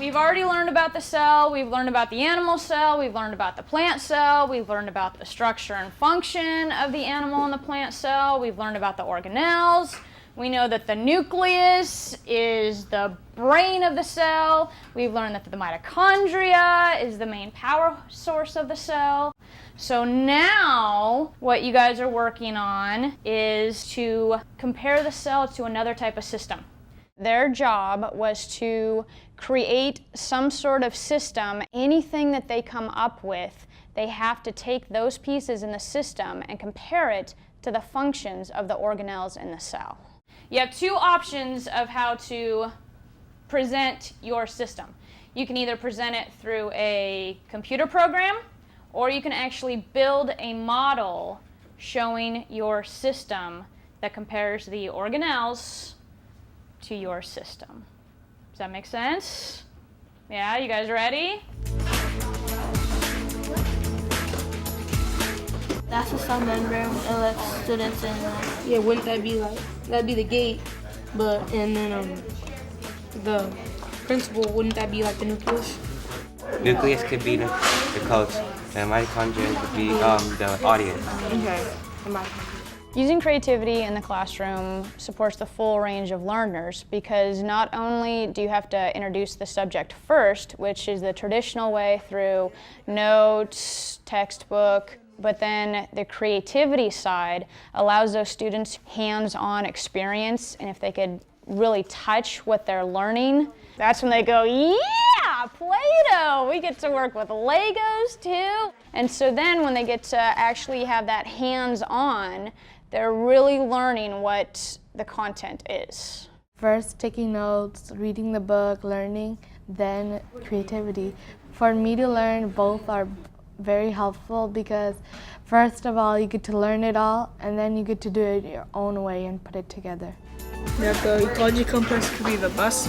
we've already learned about the cell, we've learned about the animal cell, we've learned about the plant cell, we've learned about the structure and function of the animal and the plant cell, we've learned about the organelles. We know that the nucleus is the brain of the cell. We've learned that the mitochondria is the main power source of the cell. So now what you guys are working on is to compare the cell to another type of system. Their job was to create some sort of system. Anything that they come up with, they have to take those pieces in the system and compare it to the functions of the organelles in the cell. You have two options of how to present your system. You can either present it through a computer program, or you can actually build a model showing your system that compares the organelles to your system. Does that make sense? Yeah, you guys ready? That's a cell membrane. It lets students in. Yeah, wouldn't that be like, that'd be the gate, but, and then the principal, wouldn't that be like the nucleus? Nucleus could be the coach, and mitochondria could be the audience. Okay, the mitochondria. Using creativity in the classroom supports the full range of learners, because not only do you have to introduce the subject first, which is the traditional way through notes, textbook, but then the creativity side allows those students hands-on experience, and if they could really touch what they're learning, that's when they go, yeah, Play-Doh! We get to work with Legos too. And so then when they get to actually have that hands-on, they're really learning what the content is. First, taking notes, reading the book, learning, then creativity. For me to learn, both are very helpful because first of all, you get to learn it all, and then you get to do it your own way and put it together. That the ecology complex could be the bus.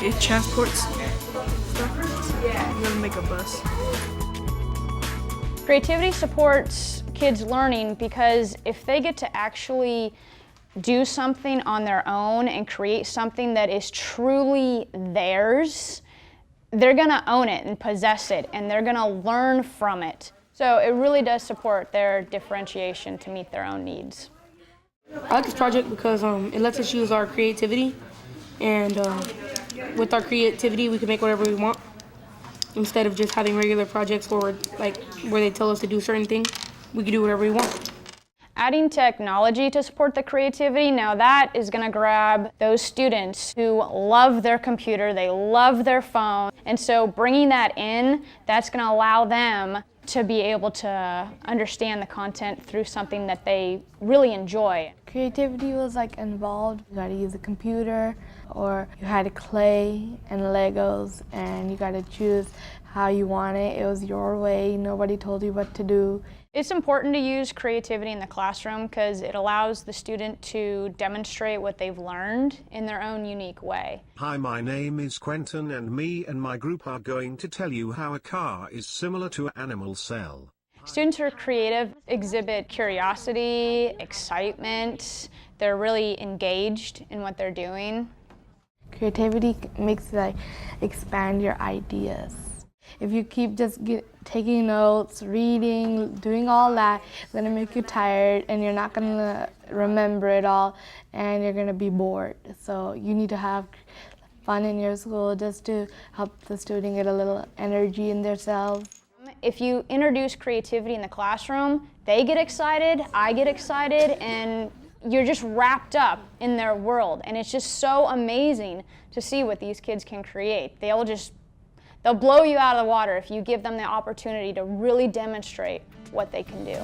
It transports stuff. Yeah. You gotta make a bus. Creativity supports kids learning because if they get to actually do something on their own and create something that is truly theirs, they're gonna own it and possess it, and they're gonna learn from it. So it really does support their differentiation to meet their own needs. I like this project because it lets us use our creativity, and with our creativity we can make whatever we want instead of just having regular projects where they tell us to do certain things. We can do whatever we want. Adding technology to support the creativity, now that is going to grab those students who love their computer, they love their phone, and so bringing that in, that's going to allow them to be able to understand the content through something that they really enjoy. Creativity was like involved. You gotta use a computer, or you had clay and Legos, and you gotta choose how you want it. It was your way, nobody told you what to do. It's important to use creativity in the classroom because it allows the student to demonstrate what they've learned in their own unique way. Hi, my name is Quentin, and me and my group are going to tell you how a car is similar to an animal cell. Students who are creative exhibit curiosity, excitement. They're really engaged in what they're doing. Creativity makes you expand your ideas. If you keep just taking notes, reading, doing all that, it's gonna make you tired and you're not gonna remember it all and you're gonna be bored. So you need to have fun in your school just to help the student get a little energy in themselves. If you introduce creativity in the classroom, they get excited, I get excited, and you're just wrapped up in their world. And it's just so amazing to see what these kids can create. They'll blow you out of the water if you give them the opportunity to really demonstrate what they can do.